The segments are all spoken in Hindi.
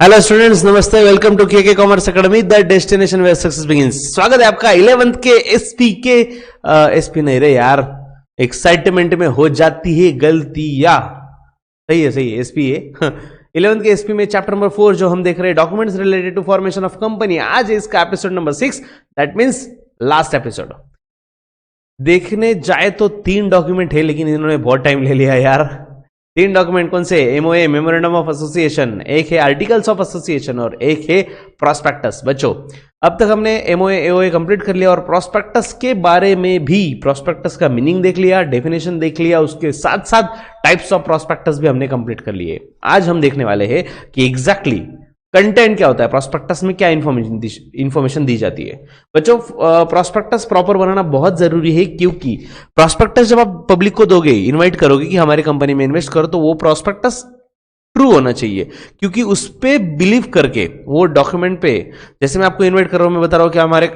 हेलो स्टूडेंट्स, नमस्ते। Welcome to K commerce academy, the destination where success begins. स्वागत है आपका 11th के एसपी के एसपी नहीं रे यार, एक्साइटमेंट में हो जाती है गलतियां। सही है एसपी है 11th के एसपी में चैप्टर नंबर 4 जो हम देख रहे हैं, documents related to formation of company. आज है इसका episode number 6, that means last episode. देखने जाए तो 3 डॉक्यूमेंट है, लेकिन इन्होंने बहुत टाइम ले लिया यार। 3 डॉक्यूमेंट कौन से? एमओए, मेमोरेंडम ऑफ एसोसिएशन, एक है आर्टिकल्स ऑफ एसोसिएशन और एक है प्रॉस्पेक्टस। बच्चों, अब तक हमने एमओए एओए कंप्लीट कर लिया और प्रॉस्पेक्टस के बारे में भी, प्रॉस्पेक्टस का मीनिंग देख लिया, डेफिनेशन देख लिया, उसके साथ साथ टाइप्स ऑफ प्रॉस्पेक्टस भी हमने कंप्लीट कर लिए। आज हम देखने वाले हैं कि एग्जैक्टली कंटेंट क्या होता है, प्रॉस्पेक्टस में क्या इंफॉर्मेशन दी जाती है। बच्चों, प्रॉस्पेक्टस प्रॉपर बनाना बहुत जरूरी है, क्योंकि प्रॉस्पेक्टस जब आप पब्लिक को दोगे, इनवाइट करोगे कि हमारी कंपनी में इन्वेस्ट करो, तो वो प्रॉस्पेक्टस ट्रू होना चाहिए, क्योंकि उस पे बिलीव करके वो डॉक्यूमेंट पे, जैसे मैं आपको इनवाइट कर रहा हूं, मैं बता रहा हूं कि हमारे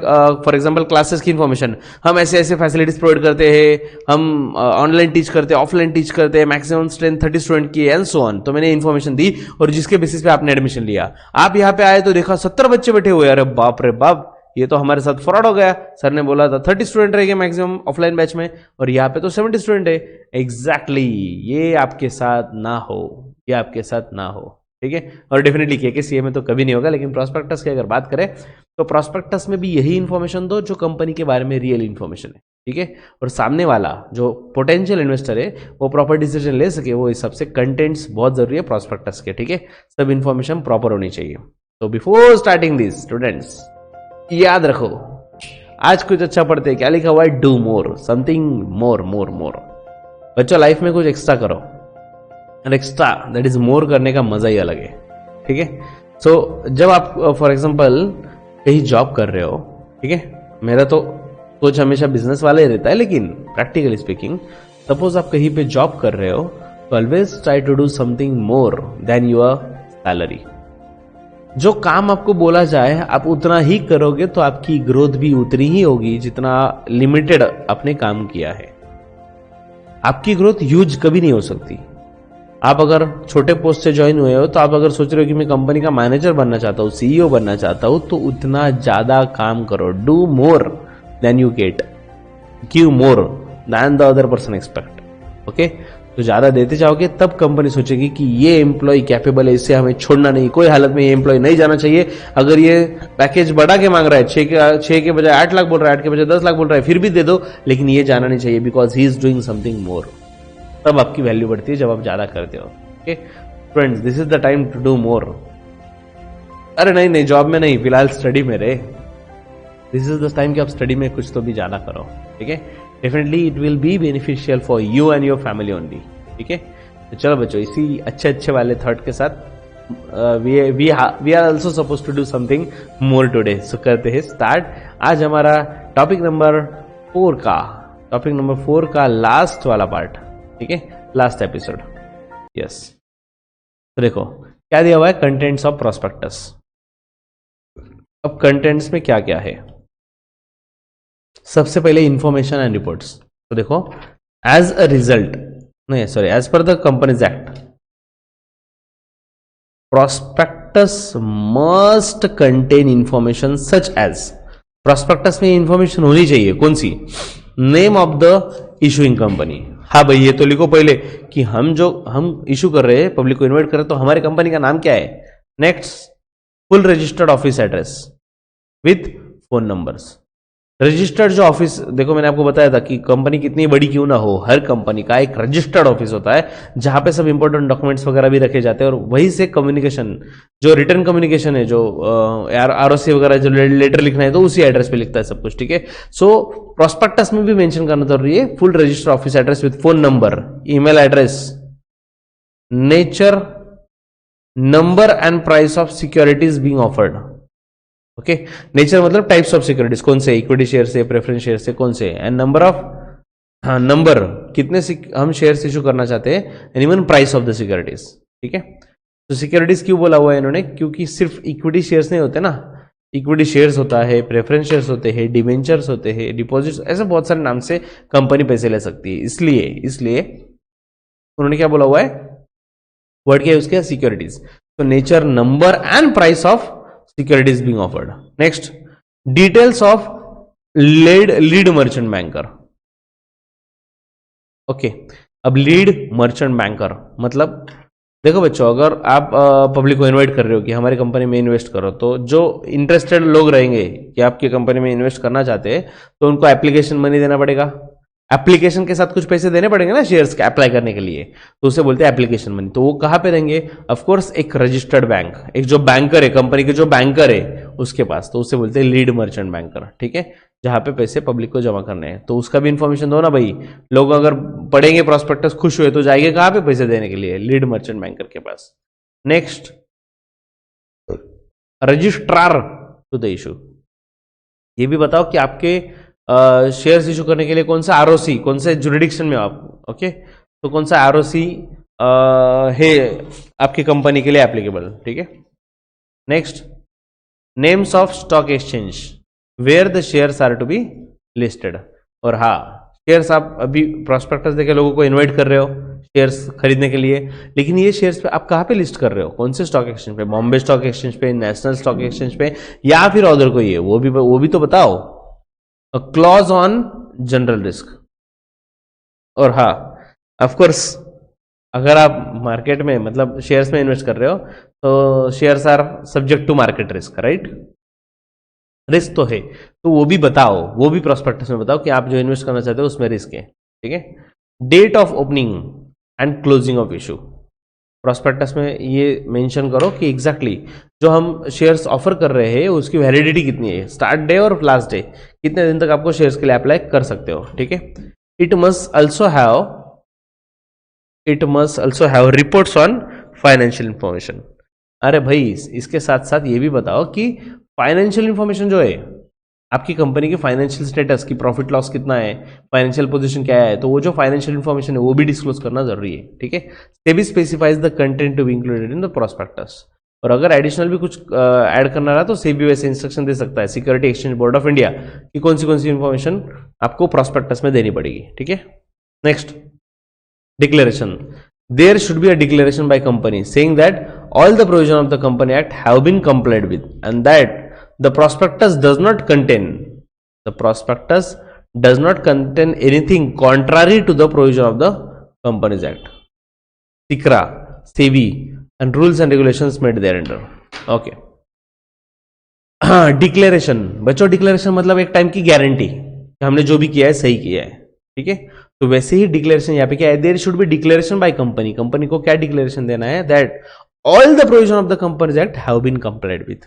फॉर एग्जांपल क्लासेस की इंफॉर्मेशन, हम ऐसे ऐसे फैसिलिटीज प्रोवाइड करते हैं, हम ऑनलाइन टीच करते हैं, ऑफलाइन टीच करते हैं, मैक्सिमम स्ट्रेंथ 30 स्टूडेंट की एंड सो ऑन। तो मैंने इन्फॉर्मेशन दी और जिसके बेसिस पे आपने एडमिशन लिया। आप यहाँ पे आए तो देखा 70 बच्चे बैठे हुए, अरे बाप रे बाप, ये तो हमारे साथ फ्रॉड हो गया। सर ने बोला था 30 स्टूडेंट रहेंगे मैक्सिमम ऑफलाइन बैच में, और यहाँ पे तो 70 स्टूडेंट है। एग्जैक्टली ये आपके साथ ना हो, ये आपके साथ ना हो, ठीक है। और डेफिनेटली केसीए में तो कभी नहीं होगा, लेकिन प्रॉस्पेक्टस की अगर बात करें तो प्रॉस्पेक्टस में भी यही इंफॉर्मेशन दो जो कंपनी के बारे में रियल इंफॉर्मेशन है, ठीक है। और सामने वाला जो पोटेंशियल इन्वेस्टर है वो प्रॉपर डिसीजन ले सके, वो इस सबसे कंटेंट्स बहुत जरूरी है प्रॉस्पेक्टस के, ठीक है। सब इंफॉर्मेशन प्रॉपर होनी चाहिए। तो बिफोर स्टार्टिंग दिस स्टूडेंट्स, याद रखो आज कुछ अच्छा पढ़ते हैं। क्या लिखा हुआ है? डू मोर, समथिंग मोर मोर मोर। बच्चों, लाइफ में कुछ एक्स्ट्रा करो, और एक्स्ट्रा दैट इज मोर करने का मजा ही अलग है, ठीक है। सो जब आप फॉर एग्जांपल कहीं जॉब कर रहे हो, ठीक है, मेरा तो सोच हमेशा बिजनेस वाला ही रहता है, लेकिन प्रैक्टिकली स्पीकिंग सपोज आप कहीं पे जॉब कर रहे हो, तो always try to do something more than your salary. जो काम आपको बोला जाए आप उतना ही करोगे, तो आपकी ग्रोथ भी उतनी ही होगी जितना लिमिटेड आपने काम किया है। आपकी ग्रोथ ह्यूज कभी नहीं हो सकती। आप अगर छोटे पोस्ट से ज्वाइन हुए हो, तो आप अगर सोच रहे हो कि मैं कंपनी का मैनेजर बनना चाहता हूं, सीईओ बनना चाहता हूं, तो उतना ज्यादा काम करो। Do more than you get, give more than the other person expect, okay. तो ज्यादा देते जाओगे तब कंपनी सोचेगी कि ये एम्प्लॉय कैपेबल है, इससे हमें छोड़ना नहीं, कोई हालत में ये एम्प्लॉय नहीं जाना चाहिए। अगर ये पैकेज बढ़ा के मांग रहा है, 6 के बजाय 8 लाख बोल रहा है, 8 के बजाय 10 लाख बोल रहा है, फिर भी दे दो, लेकिन ये जाना नहीं चाहिए, because he is doing something more. तब आपकी वैल्यू बढ़ती है जब आप ज्यादा करते हो, okay friends. This is the time to do more. अरे नहीं, जॉब में नहीं, फिलहाल स्टडी में रहे। दिस इज द टाइम कि आप स्टडी में कुछ तो भी ज्यादा करो, ठीक है। Definitely it will be beneficial for you and your family only, ठीक है। तो चलो बच्चों, इसी अच्छे वाले थॉट के साथ we are also suppose to do something more today. So करते हैं स्टार्ट। आज हमारा टॉपिक नंबर 4 का लास्ट वाला पार्ट, ठीक है, लास्ट एपिसोड, यस। तो देखो क्या दिया हुआ है, कंटेंट्स ऑफ प्रॉस्पेक्टस। अब कंटेंट्स में क्या क्या है? सबसे पहले इंफॉर्मेशन एंड रिपोर्ट्स। तो देखो, एज अ रिजल्ट, नहीं sorry, as per the companies Act, prospectus must contain information such as. Prospectus में इंफॉर्मेशन होनी चाहिए, कौन सी? Name of the issuing company. हाँ भाई, ये तो लिखो पहले कि हम इशू कर रहे हैं, पब्लिक को इन्वाइट कर रहे हैं, तो हमारी कंपनी का नाम क्या है। Next, full registered office address with phone numbers. Registered जो ऑफिस, देखो मैंने आपको बताया था कि कंपनी कितनी बड़ी क्यों ना हो, हर कंपनी का एक रजिस्टर्ड ऑफिस होता है जहां पे सब इंपॉर्टेंट डॉक्यूमेंट्स वगैरह भी रखे जाते हैं, और वहीं से कम्युनिकेशन, जो रिटर्न कम्युनिकेशन है, जो आरओसी वगैरह जो लेटर लिखना है, तो उसी एड्रेस पे लिखता है सब कुछ, ठीक है। सो प्रॉस्पेक्टस में भी मेंशन करना जरूरी है, full registered office address with phone number, email address, nature, number and price of securities being offered, okay. Nature मतलब टाइप्स ऑफ सिक्योरिटीज, कौन से, इक्विटी शेयर से, प्रेफरेंस शेयर से, कौन से, एंड नंबर ऑफ, हाँ नंबर, कितने हम शेयर्स इशू करना चाहते हैं, and even price of the securities, ठीक है। तो सिक्योरिटीज क्यों बोला हुआ है इन्होंने? क्योंकि सिर्फ इक्विटी शेयर्स नहीं होते ना, इक्विटी शेयर्स होता है, प्रेफरेंस शेयर्स होते हैं, डिवेंचर्स होते हैं, डिपॉजिट्स, ऐसे बहुत सारे नाम से कंपनी पैसे ले सकती है। इसलिए उन्होंने क्या बोला हुआ है, वर्ड क्या है उसके, securities. So nature, number and price of securities being offered. Next, details of lead merchant banker. Okay अब लीड मर्चेंट बैंकर मतलब देखो बच्चों, अगर आप पब्लिक को इनवाइट कर रहे हो कि हमारी कंपनी में इन्वेस्ट करो, तो जो इंटरेस्टेड लोग रहेंगे कि आपकी कंपनी में इन्वेस्ट करना चाहते हैं, तो उनको एप्लीकेशन मनी देना पड़ेगा। एप्लीकेशन के साथ कुछ पैसे देने पड़ेंगे ना शेयर्स के अप्लाई करने के लिए, तो उसे बोलते हैं एप्लीकेशन मनी। तो वो कहाँ पे देंगे? ऑफ कोर्स एक रजिस्टर्ड बैंक, एक जो बैंकर है, कंपनी के जो बैंकर है उसके पास, तो उसे बोलते हैं लीड मर्चेंट बैंकर। ठीक है, जहां पे पैसे पब्लिक को जमा करने हैं, तो उसका भी इंफॉर्मेशन दो ना भाई। लोग अगर पढ़ेंगे प्रॉस्पेक्टस, खुश हुए, तो जाएंगे कहां पे पैसे देने के लिए? लीड मर्चेंट बैंकर के पास। Next, registrar to the issue. ये भी बताओ कि आपके शेयर्स इशू करने के लिए कौन सा आरओसी, कौन से जुरिडिक्शन में आप, ओके, तो कौन सा आरओसी है आपकी कंपनी के लिए एप्लीकेबल। ठीक है, next, names of stock exchange where the shares are to be listed. और हाँ, शेयर्स आप अभी प्रॉस्पेक्टस देके लोगों को इनवाइट कर रहे हो शेयर्स खरीदने के लिए, लेकिन ये शेयर्स पे आप कहाँ पे लिस्ट कर रहे हो? कौन से स्टॉक एक्सचेंज पे? बॉम्बे स्टॉक एक्सचेंज पे, नेशनल स्टॉक एक्सचेंज पे, या फिर अदर कोई है? वो भी तो बताओ। A clause on general risk. और हाँ, ऑफ कोर्स अगर आप मार्केट में मतलब शेयर्स में इन्वेस्ट कर रहे हो, तो shares are subject to market risk, right? Risk तो है, तो वो भी बताओ, वो भी प्रॉस्पेक्टस में बताओ कि आप जो इन्वेस्ट करना चाहते हो उसमें रिस्क है। ठीक है, date of opening and closing of issue. Prospectus में ये मेंशन करो कि एग्जैक्टली जो हम शेयर्स ऑफर कर रहे हैं उसकी वैलिडिटी कितनी है, स्टार्ट डे और लास्ट डे, कितने दिन तक आपको शेयर्स के लिए अप्लाई कर सकते हो। ठीक है, it must also have reports on financial information. अरे भाई, इसके साथ साथ ये भी बताओ कि फाइनेंशियल इंफॉर्मेशन जो है आपकी कंपनी के फाइनेंशियल स्टेटस की, प्रॉफिट लॉस कितना है, फाइनेंशियल पोजीशन क्या है, तो वो जो फाइनेंशियल इंफॉर्मेशन है वो भी डिस्क्लोज करना जरूरी है। ठीक है, SEBI specifies the content to be included in the prospectus. और अगर एडिशनल भी कुछ ऐड करना रहा तो सेबी वैसे इंस्ट्रक्शन दे सकता है security exchange board of India कि कौन सी इंफॉर्मेशन आपको प्रॉस्पेक्टस में देनी पड़ेगी। ठीक है, next, declaration. There should be a declaration by company saying that all the provision of the Company Act have been complied with, and that the prospectus does not contain anything contrary to the provision of the Companies Act, SICRA, SEBI, and rules and regulations made thereunder. Okay. Declaration बच्चों, डिक्लेरेशन मतलब एक टाइम की गारंटी कि हमने जो भी किया है सही किया है। ठीक है, तो वैसे ही डिक्लेरेशन यहाँ पे क्या है? There should be declaration by company. Company को क्या डिक्लेरेशन देना है? That all the provision of the companies act have been complied with.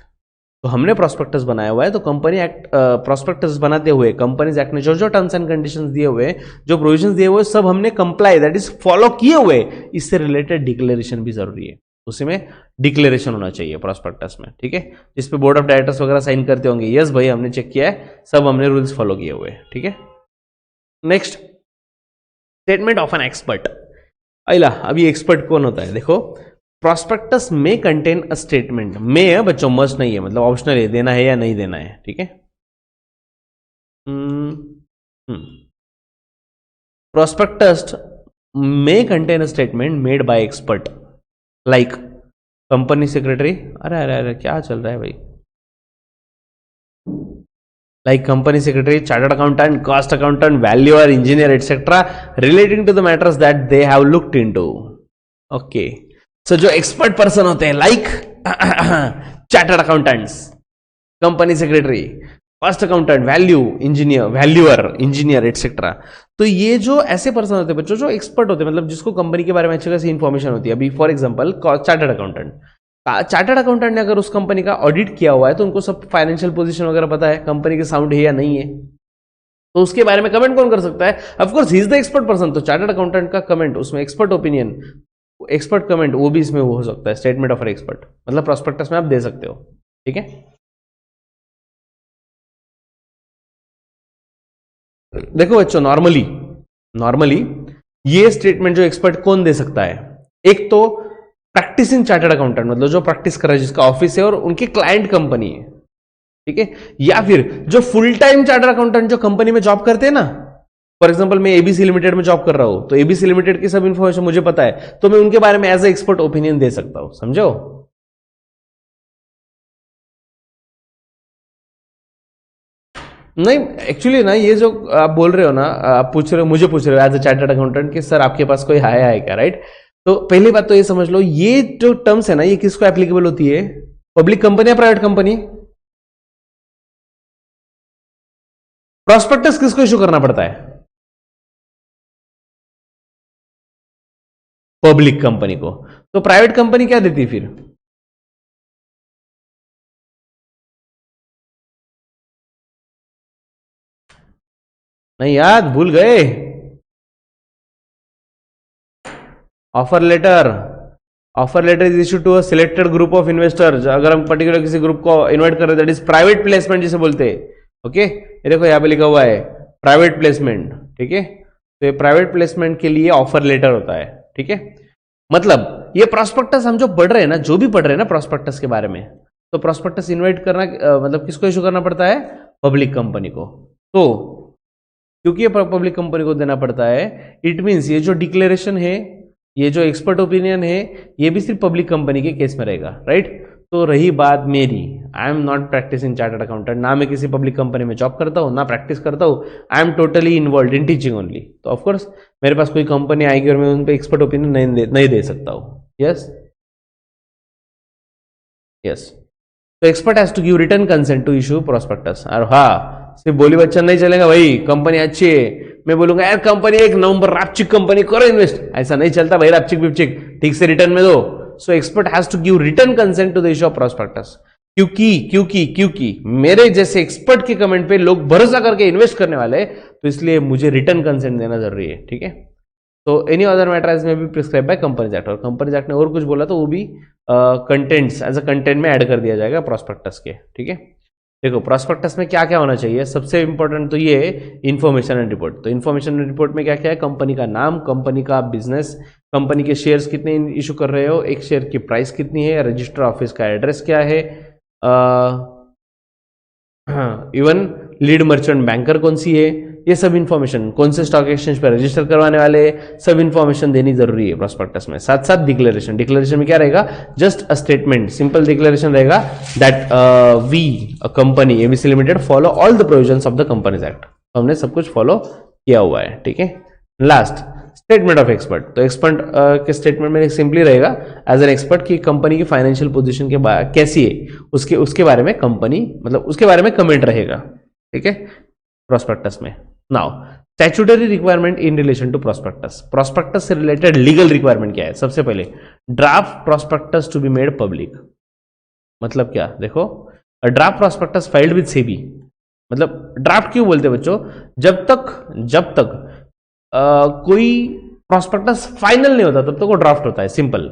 तो हमने प्रॉस्पेक्टस बनाया हुआ है, तो कंपनी एक्ट प्रॉस्पेक्टस बनाते हुए कंपनीज एक्ट ने जो जो टर्म्स एंड कंडीशंस दिए हुए, जो प्रोविजंस दिए हुए, सब हमने कंप्लाई, दैट इज फॉलो किए हुए। इससे रिलेटेड डिक्लेरेशन भी जरूरी है, उसी में डिक्लेरेशन होना चाहिए प्रॉस्पेक्टस में। ठीक है, जिस पे बोर्ड ऑफ डायरेक्टर्स वगैरह साइन करते होंगे, यस भाई हमने चेक किया है, सब हमने रूल्स फॉलो किए हुए। ठीक है, next, statement of an expert. अला, अभी एक्सपर्ट कौन होता है? देखो, प्रॉस्पेक्टस में कंटेन अ स्टेटमेंट, में है बच्चों, मस्ट नहीं है, मतलब ऑप्शनल है, देना है या नहीं देना है। ठीक है, प्रॉस्पेक्टस में contain a statement made by expert like company secretary. अरे अरे अरे, क्या चल रहा है भाई? like company secretary, chartered accountant, cost accountant, valuer, engineer, etc. relating to the matters that they have looked into. Okay, so जो expert person होते हैं like chartered accountants, company secretary, cost accountant, valuer, engineer, etc. तो ये जो ऐसे पर्सन होते हैं बच्चों, जो एक्सपर्ट होते हैं, मतलब जिसको कंपनी के बारे में अच्छी खासी इंफॉर्मेशन होती है। अभी for example chartered accountant, chartered accountant ने अगर उस कंपनी का ऑडिट किया हुआ है तो उनको सब फाइनेंशियल पोजीशन वगैरह पता है, कंपनी के साउंड है या नहीं है, तो उसके बारे में कमेंट कौन कर सकता है? Of course he is the expert person. तो चार्टर्ड अकाउंटेंट का कमेंट, उसमें एक्सपर्ट ओपिनियन, एक्सपर्ट कमेंट, वो भी इसमें वो हो सकता है, स्टेटमेंट ऑफ एक्सपर्ट, मतलब प्रॉस्पेक्टस में आप दे सकते हो। ठीक है, देखो बच्चों, नॉर्मली ये स्टेटमेंट जो एक्सपर्ट कौन दे सकता है? एक तो प्रैक्टिसिंग चार्टर्ड अकाउंटेंट, मतलब जो प्रैक्टिस कर रहा है, जिसका ऑफिस है और उनकी क्लाइंट कंपनी है। ठीक है, या फिर जो फुल टाइम चार्टर्ड अकाउंटेंट जो कंपनी में जॉब करते हैं ना, फॉर एग्जांपल मैं एबीसी लिमिटेड में जॉब कर रहा हूं, तो एबीसी लिमिटेड की सब इंफॉर्मेशन मुझे पता है, तो मैं उनके बारे में एज ए एक्सपर्ट ओपिनियन दे सकता हूं। समझो, नहीं, एक्चुअली ना ये जो आप बोल रहे हो ना, आप पूछ रहे हो, मुझे पूछ रहे हो एज अ चार्टर्ड अकाउंटेंट कि सर आपके पास कोई आया है क्या, राइट? तो पहली बात तो ये समझ लो, ये जो टर्म्स है ना, ये किसको एप्लीकेबल होती है? पब्लिक कंपनी या प्राइवेट कंपनी? प्रॉस्पेक्टस किसको इशू करना पड़ता है? पब्लिक कंपनी को। तो प्राइवेट कंपनी क्या देती फिर? नहीं याद, भूल गए? Offer letter. Offer letter is issue to a selected group of investors. अगर हम पर्टिकुलर किसी ग्रुप को इन्वाइट कर रहे हैं, दैट इज प्राइवेट प्लेसमेंट जिसे बोलते हैं। ओके, ये देखो यहां पे लिखा हुआ है प्राइवेट प्लेसमेंट, ठीक है? तो ये प्राइवेट प्लेसमेंट के लिए ऑफर लेटर होता है, ठीक है? मतलब ये प्रॉस्पेक्टस हम जो पढ़ रहे हैं ना, जो भी पढ़ रहे हैं ना प्रॉस्पेक्टस के बारे में, तो प्रॉस्पेक्टस इन्वाइट करना मतलब किसको इशू करना पड़ता है? पब्लिक कंपनी को। तो क्योंकि ये पब्लिक कंपनी को देना पड़ता है, इट मीन्स ये जो डिक्लेरेशन है, ये जो एक्सपर्ट ओपिनियन है, ये भी सिर्फ पब्लिक कंपनी के केस में रहेगा, राइट? तो रही बात मेरी, I am not practising chartered accountant, ना मैं किसी पब्लिक कंपनी में जॉब करता हूँ, ना प्रैक्टिस करता हूँ। I am totally involve in teaching only. तो ऑफकोर्स मेरे पास कोई कंपनी आएगी और मैं उन पर एक्सपर्ट ओपिनियन नहीं दे सकता हूँ। Yes yes. तो expert has to give written consent to issue prospectus. और हाँ, सिर्फ बोली बच्चन नहीं चलेगा भाई, कंपनी अच्छी है मैं बोलूंगा यार कंपनी एक नंबर रापचिक कंपनी करो इन्वेस्ट, ऐसा नहीं चलता भाई। रापचिक विपचिक ठीक से रिटर्न में दो। So expert has to give written consent to the issue of prospectus. क्योंकि मेरे जैसे एक्सपर्ट के कमेंट पे लोग भरोसा करके इन्वेस्ट करने वाले, तो इसलिए मुझे रिटर्न कंसेंट देना जरूरी है, ठीक है? तो एनी अदर मैटर एज में भी प्रिस्क्राइब बाय कंपनीज एक्ट। और कंपनीज एक्ट ने और कुछ बोला तो वो भी कंटेंट्स एज अ कंटेंट में ऐड कर दिया जाएगा प्रोस्पेक्टस के, ठीक है? देखो प्रॉस्पेक्टस में क्या क्या होना चाहिए, सबसे इंपॉर्टेंट तो ये है इन्फॉर्मेशन एंड रिपोर्ट। तो इन्फॉर्मेशन एंड रिपोर्ट में क्या क्या है? कंपनी का नाम, कंपनी का बिजनेस, कंपनी के शेयर्स कितने इशू कर रहे हो, एक शेयर की प्राइस कितनी है, रजिस्टर ऑफिस का एड्रेस क्या है, इवन लीड मर्चेंट बैंकर कौन सी है, ये सब इन्फॉर्मेशन, कौन से स्टॉक एक्सचेंज पर रजिस्टर करवाने वाले, सब इन्फॉर्मेशन देनी जरूरी है प्रॉस्पेक्टस में। साथ साथ डिक्लेरेशन, डिक्लेरेशन में क्या रहेगा? Just a statement, simple declaration रहेगा that we a company ABC limited follow all the provisions of the companies Act. तो हमने सब कुछ फॉलो किया हुआ है, ठीक है? Last statement of expert. तो एक्सपर्ट के स्टेटमेंट में सिंपली रहेगा एज एन एक्सपर्ट की कंपनी की फाइनेंशियल पोजीशन के कैसी है, उसके बारे में कंपनी मतलब उसके बारे में कमेंट रहेगा, ठीक है? प्रोस्पेक्टस में। Now statutory requirement in relation to prospectus. Prospectus से रिलेटेड लीगल रिक्वायरमेंट क्या है? सबसे पहले draft prospectus to be made public. मतलब क्या? देखो, draft prospectus filed with SEBI. मतलब ड्राफ्ट क्यों बोलते हैं बच्चों? जब तक कोई प्रोस्पेक्टस फाइनल नहीं होता तब तक वो ड्राफ्ट होता है, सिंपल,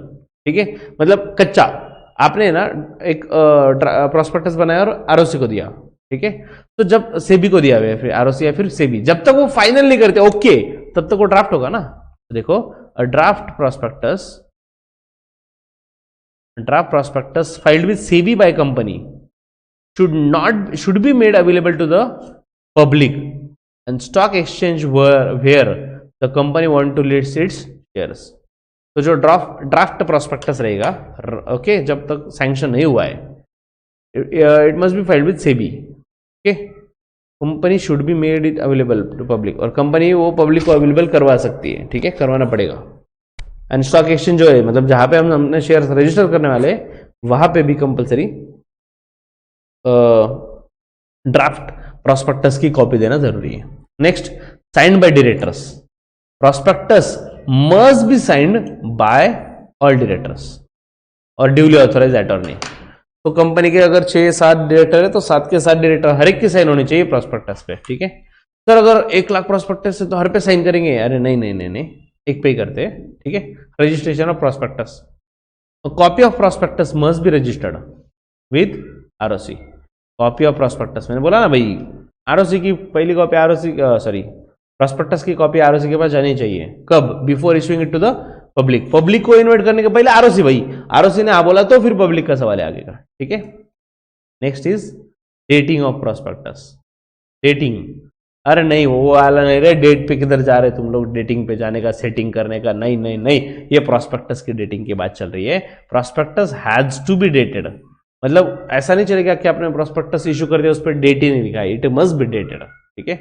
ठीक है? मतलब कच्चा आपने ना एक प्रोस्पेक्टस बनाया और आरओसी को दिया, ठीक है? तो जब सेबी को दिया हुआ है, फिर आरओसी या फिर सेबी, जब तक वो फाइनल नहीं करते ओके, तब तक वो ड्राफ्ट होगा ना। तो देखो, draft prospectus filed with SEBI by company should be made available to the public and stock exchange where the company want to list its shares। तो जो ड्राफ्ट प्रोस्पेक्टस रहेगा, ओके, जब तक सैंक्शन नहीं हुआ है, it must be filed with SEBI, okay? Company should be made it available to public, और कंपनी वो पब्लिक को अवेलेबल करवा सकती है, ठीक है? करवाना पड़ेगा। एंड स्टॉक एक्सचेंज जो है, मतलब जहां पे हम अपने शेयर रजिस्टर करने वाले, वहां पे भी कंपलसरी ड्राफ्ट प्रोस्पेक्टस की कॉपी देना जरूरी है। Next, signed by directors. Prospectus must be signed by all directors और ड्यूली ऑथराइज्ड अटॉर्नी। तो कंपनी के अगर 6-7 डायरेक्टर है तो 7 के 7 डायरेक्टर हर एक की साइन होनी चाहिए प्रोस्पेक्टस पे, ठीक है? सर अगर 1 लाख प्रोस्पेक्टस है तो हर पे साइन करेंगे? अरे नहीं, एक पे ही करते हैं, ठीक है? Registration of prospectus, copy of prospectus must be registered with ROC. Copy of prospectus, मैंने बोला ना भाई, आरओसी की पहली कॉपी प्रोस्पेक्टस की कॉपी आरओसी के पास जानी चाहिए। कब? Before issuing it to the public को इन्वाइट करने के पहले आरओसी, भाई आरओसी ने बोला तो फिर पब्लिक का सवाल है आगे का, ठीक है? Next is dating of prospectus. Dating, अरे नहीं वो वाला नहीं रे, डेट पे किधर जा रहे तुम लोग, डेटिंग पे जाने का, सेटिंग करने का, नहीं, ये प्रोस्पेक्टस की डेटिंग की बात चल रही है। Prospectus has to be dated मतलब ऐसा नहीं चलेगा कि आपने प्रोस्पेक्टस इशू कर दिया, उस पर डेट ही नहीं लिखा है, इट मस्ट बी डेटेड, ठीक है।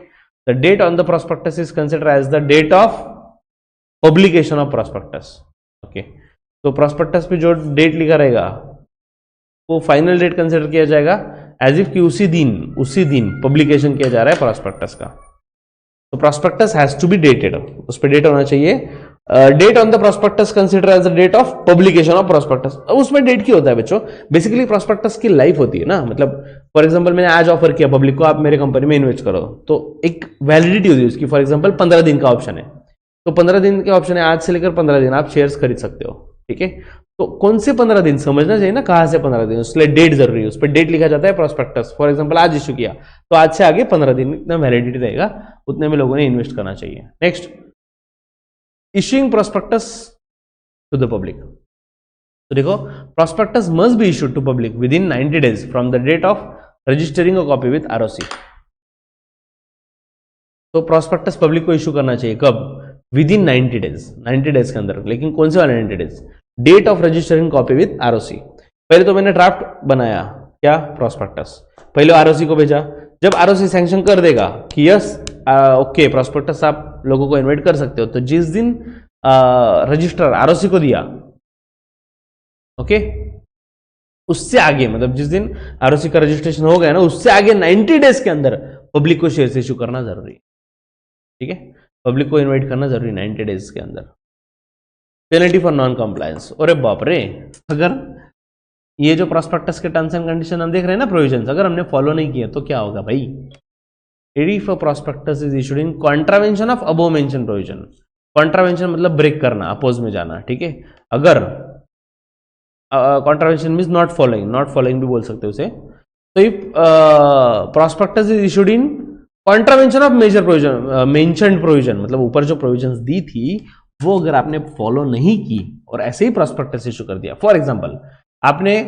The date on the prospectus is consider as the date of publication of prospectus, okay. तो प्रोस्पेक्टस पे जो डेट लिखा रहेगा वो फाइनल डेट कंसिडर किया जाएगा, एज इफ कि उसी दिन पब्लिकेशन किया जा रहा है प्रोस्पेक्टस का। तो prospectus has to be dated, उस पर डेट होना चाहिए। Date on the prospectus consider as the date of publication of prospectus. अब उसमें डेट क्यों होता है बच्चों? बेसिकली प्रोस्पेक्टस की लाइफ होती है ना, मतलब फॉर एग्जांपल मैंने आज ऑफर किया पब्लिक को, आप मेरे कंपनी में इन्वेस्ट करो, तो एक वैलिडिटी होती है उसकी। फॉर एग्जांपल 15 दिन का ऑप्शन है, तो 15 दिन के ऑप्शन है, आज से लेकर 15 दिन आप शेयर्स खरीद सकते हो, ठीक है। तो कौन से 15 दिन समझना चाहिए ना, कहां से 15 दिन, उसके लिए डेट जरूरी है, उस पर डेट लिखा जाता है प्रोस्पेक्टस। फॉर एग्जांपल आज इशू किया तो आज से आगे 15 दिन इतना वैलिडिटी रहेगा, उतने में लोगों ने इन्वेस्ट करना चाहिए। Next, issuing prospectus to the public. तो देखो, prospectus must be issued to public within 90 days from the date of registering a copy with ROC. तो प्रोस्पेक्टस पब्लिक को इशू करना चाहिए कब? विद इन 90 डेज, 90 डेज के अंदर। लेकिन कौन से वाले 90 days? Date of registering copy with ROC. पहले तो मैंने ड्राफ्ट बनाया, क्या? प्रोस्पेक्टस। पहले आरओसी को भेजा, जब आरओसी सैंक्शन कर देगा कि यस ओके प्रोस्पेक्टस आप लोगों को इनवाइट कर सकते हो, तो जिस दिन रजिस्ट्रार आरओसी को दिया, ओके, उससे आगे, मतलब जिस दिन आरओसी का रजिस्ट्रेशन हो गया ना, उससे आगे 90 डेज के अंदर पब्लिक को शेयर इशू करना जरूरी है, ठीक है। पब्लिक को इनवाइट करना जरूरी 90 डेज के अंदर। पेनल्टी फॉर नॉन कंप्लायंस, अरे बाप रे, अगर ये जो प्रोस्पेक्टस के टर्म्स एंड कंडीशन हम देख रहे हैं ना, प्रोविजंस, अगर हमने फॉलो नहीं किया तो क्या होगा भाई? If a prospectus is issued in contravention of above mention provision. Contravention मतलब ब्रेक करना, अपोज में जाना, ठीक है। अगर कॉन्ट्रावेंशन मीन्स नॉट फॉलोइंग भी बोल सकते हो उसे। तो if prospectus is issued in contravention of major provision, mentioned provision, मतलब ऊपर जो प्रोविजंस दी थी वो अगर आपने फॉलो नहीं की और ऐसे ही प्रोस्पेक्टस इशू कर दिया, फॉर एग्जांपल आपने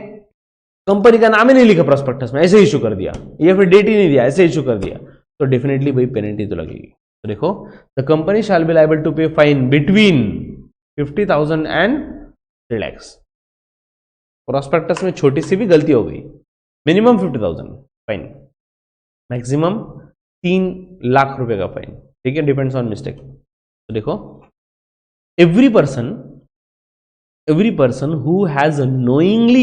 कंपनी का नाम ही नहीं लिखा प्रोस्पेक्टस में, ऐसे इशू कर दिया, या फिर डेट ही नहीं दिया, ऐसे इशू कर दिया, तो डेफिनेटली भाई पेनल्टी तो लगेगी। तो देखो, the company shall be liable to pay fine between 50,000 and 3 lakh. Prospectus में छोटी सी भी गलती हो गई, मिनिमम 50,000 फाइन, मैक्सिमम 3 लाख रुपए का फाइन, ठीक है, डिपेंड्स ऑन मिस्टेक। तो देखो, every person who has knowingly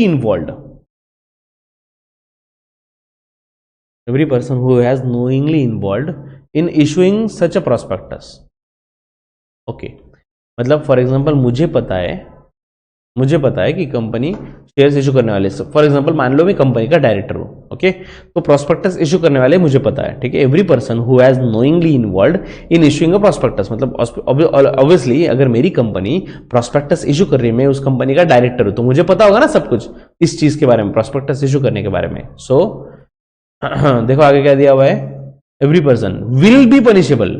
involved, in issuing such a prospectus, okay, मतलब फॉर एग्जांपल मुझे पता है कि कंपनी शेयर्स इशू करने वाले, फॉर एग्जांपल मान लो मैं कंपनी का डायरेक्टर हूं, ओके, तो प्रोस्पेक्टस इशू करने वाले मुझे पता है, ठीक है। Every person who has knowingly involved in issuing a prospectus, मतलब ऑब्वियसली अगर मेरी कंपनी प्रोस्पेक्टस इशू कर रही है, मैं उस कंपनी का डायरेक्टर हूं, तो मुझे पता होगा ना सब कुछ इस चीज के बारे में, प्रोस्पेक्टस इशू करने के बारे में। सो देखो आगे क्या दिया हुआ है, every person will be punishable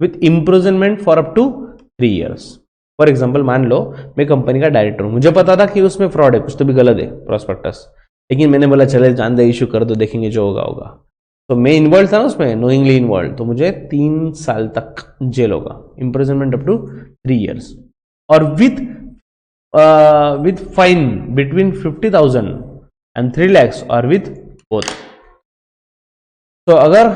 with imprisonment for up to 3 years। For example मान लो मैं कंपनी का डायरेक्टर हूं, मुझे पता था कि उसमें फ्रॉड है, कुछ तो भी गलत है प्रोस्पेक्टस, लेकिन मैंने बोला चले जान दे, इशू कर दो, देखेंगे जो होगा। तो मैं इन्वॉल्व था ना उसमें, नोइंगली इन्वॉल्व, तो मुझे 3 साल तक जेल होगा, इम्प्रिजनमेंट अप टू 3 years, और with fine between 50,000 and 3 lakhs और विथ बोथ। तो अगर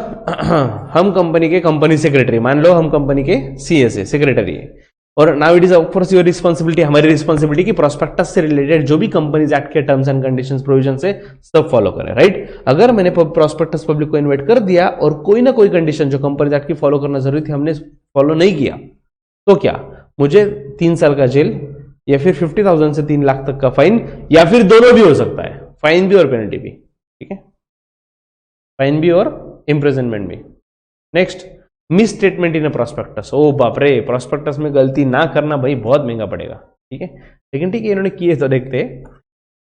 हम कंपनी सेक्रेटरी, मान लो हम कंपनी के CSA सेक्रेटरी है, और now it is of course your responsibility, हमारी रिस्पॉन्सिबिलिटी कि प्रोस्पेक्टस से रिलेटेड जो भी कंपनीज एक्ट के टर्म्स एंड कंडीशंस प्रोविजन से सब फॉलो करें, राइट। अगर मैंने प्रोस्पेक्टस पब्लिक को इन्वाइट कर दिया और कोई ना कोई कंडीशन जो कंपनीज एक्ट की फॉलो करना जरूरी थी हमने फॉलो नहीं किया, तो क्या मुझे 3 साल का जेल या फिर 50,000 से 3 लाख तक का फाइन, या फिर दोनों भी हो सकता है, फाइन भी और पेनल्टी भी, ठीक है, फाइन भी और इम्प्रिजनमेंट भी। Next, misstatement in a prospectus. ओ बाप रे, प्रोस्पेक्टस में गलती ना करना भाई बहुत महंगा पड़ेगा, ठीक है, लेकिन ठीक है इन्होंने किए तो देखते।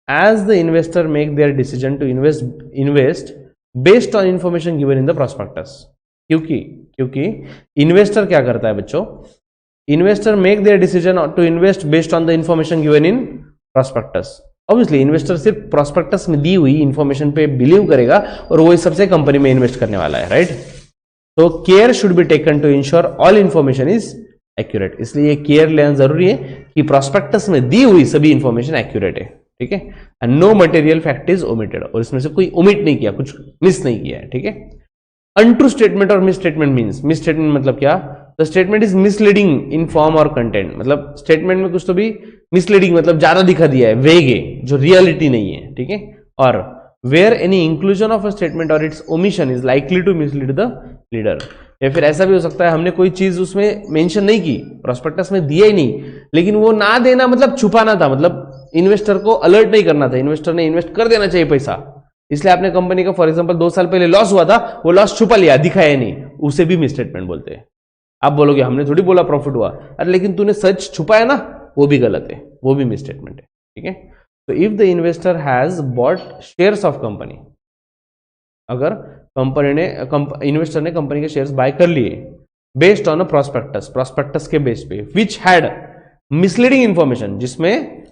As the investor make their decision to invest based on information given in the prospectus. क्योंकि इन्वेस्टर क्या करता है बच्चों, investor make their decision to invest based on the information given in prospectus. Obviously investor सिर्फ प्रोस्पेक्टस में दी हुई इंफॉर्मेशन पे बिलीव करेगा और वो इस सबसे कंपनी में इन्वेस्ट करने वाला है, राइट। तो care should be taken to ensure all information is accurate, इसलिए केयर लेना जरूरी है कि प्रोस्पेक्टस में दी हुई सभी इंफॉर्मेशन एक्यूरेट है, ठीक है, and no material fact is omitted, और इसमें से कोई ओमिट नहीं किया, कुछ मिस नहीं किया है, ठीक है। अनट्रू स्टेटमेंट और miss statement means, miss statement मतलब क्या, the statement is misleading in form और कंटेंट, मतलब स्टेटमेंट में कुछ तो भी मिसलीडिंग मतलब ज्यादा दिखा दिया है, वेग है, जो रियलिटी नहीं है, ठीक है। और where any inclusion of a statement or its omission is likely to mislead the reader, या फिर ऐसा भी हो सकता है हमने कोई चीज उसमें मेंशन नहीं की, प्रोस्पेक्टस में दिया ही नहीं, लेकिन वो ना देना मतलब छुपाना था, मतलब इन्वेस्टर को अलर्ट नहीं करना था, इन्वेस्टर ने इन्वेस्ट कर देना चाहिए पैसा, इसलिए आपने कंपनी का फॉर एग्जांपल 2 साल पहले लॉस हुआ था, वो लॉस छुपा लिया, दिखाया नहीं, उसे भी मिसस्टेटमेंट बोलते हैं। आप बोलोगे हमने थोड़ी बोला प्रॉफिट हुआ, अरे लेकिन तूने सच छुपाया ना, वो भी गलत है, वो भी मिसस्टेटमेंट है, ठीक है। तो if the investor has bot shares of company, अगर कंपनी ने इन्वेस्टर ने कंपनी के शेयर्स बाय कर लिए based on a prospectus, prospectus के बेस पे, विच हैड मिसलीडिंग इंफॉर्मेशन, जिसमें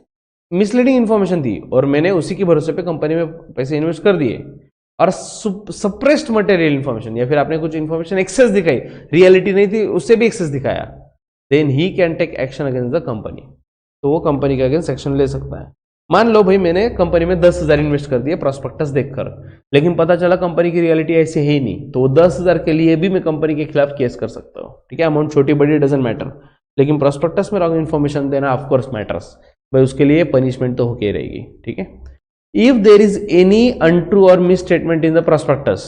मिसलीडिंग इंफॉर्मेशन थी और मैंने उसी के भरोसे पे कंपनी में पैसे इन्वेस्ट कर दिए, और सप्रेस्ड मटेरियल इंफॉर्मेशन, या फिर आपने कुछ इंफॉर्मेशन एक्सेस दिखाई, रियलिटी नहीं थी उससे भी एक्सेस दिखाया, then he can take action against the company, तो वो कंपनी के अगेंस्ट एक्शन ले सकता है। मान लो भाई मैंने कंपनी में 10,000 इन्वेस्ट कर दिए प्रोस्पेक्टस देखकर, लेकिन पता चला कंपनी की रियलिटी ऐसी है ही नहीं, तो 10,000 के लिए भी मैं कंपनी के खिलाफ केस कर सकता हूँ, ठीक है। अमाउंट छोटी बड़ी डजंट मैटर, लेकिन प्रोस्पेक्टस में रॉन्ग इन्फॉर्मेशन देना ऑफकोर्स मैटर्स, भाई उसके लिए पनिशमेंट तो होके रहेगी, ठीक है। If there is any untrue or misstatement in the prospectus,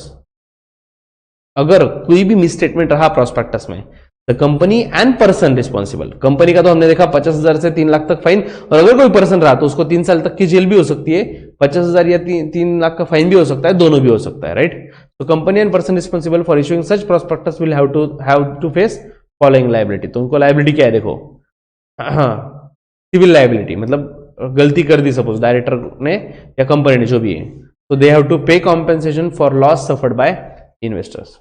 अगर कोई भी मिस स्टेटमेंट रहा प्रोस्पेक्टस में, the company and person responsible, company का तो हमने देखा 50,000 से 3 लाख तक फाइन, और अगर कोई पर्सन रहा तो उसको 3 साल तक की जेल भी हो सकती है, 50,000 या 3 लाख का फाइन भी हो सकता है, दोनों भी हो सकता है, राइट। तो company and person responsible for issuing such prospectus will have to face following liability, तो उनको लायबिलिटी क्या है देखो, सिविल लायबिलिटी, मतलब गलती कर दी सपोज डायरेक्टर ने या कंपनी ने, जो भी है, तो they have to pay compensation for loss suffered by investors.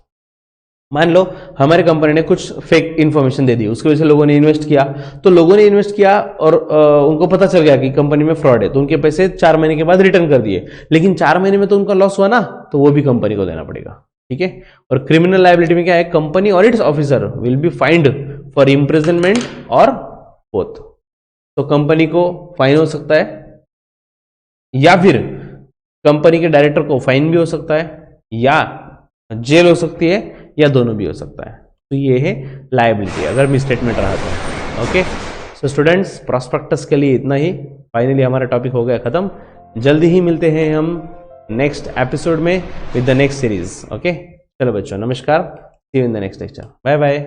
मान लो हमारी कंपनी ने कुछ फेक इंफॉर्मेशन दे दी, उसकी वजह से लोगों ने इन्वेस्ट किया, तो लोगों ने इन्वेस्ट किया और उनको पता चल गया कि कंपनी में फ्रॉड है, तो उनके पैसे 4 महीने के बाद रिटर्न कर दिए, लेकिन 4 महीने में तो उनका लॉस हुआ ना, तो वो भी कंपनी को देना पड़ेगा, ठीक है। और क्रिमिनल लायबिलिटी में क्या है, कंपनी और it's officer will be find for imprisonment और बोथ, तो कंपनी को फाइन हो सकता है, या फिर कंपनी के डायरेक्टर को फाइन भी हो सकता है, या जेल हो सकती है, या दोनों भी हो सकता है। तो ये है लायबिलिटी अगर मिसस्टेटमेंट रहा तो, ओके। सो स्टूडेंट्स, प्रोस्पेक्टस के लिए इतना ही, फाइनली हमारा टॉपिक हो गया खत्म। जल्दी ही मिलते हैं हम नेक्स्ट एपिसोड में with the next series, okay. चलो बच्चों, नमस्कार, see you in the next lecture, bye bye.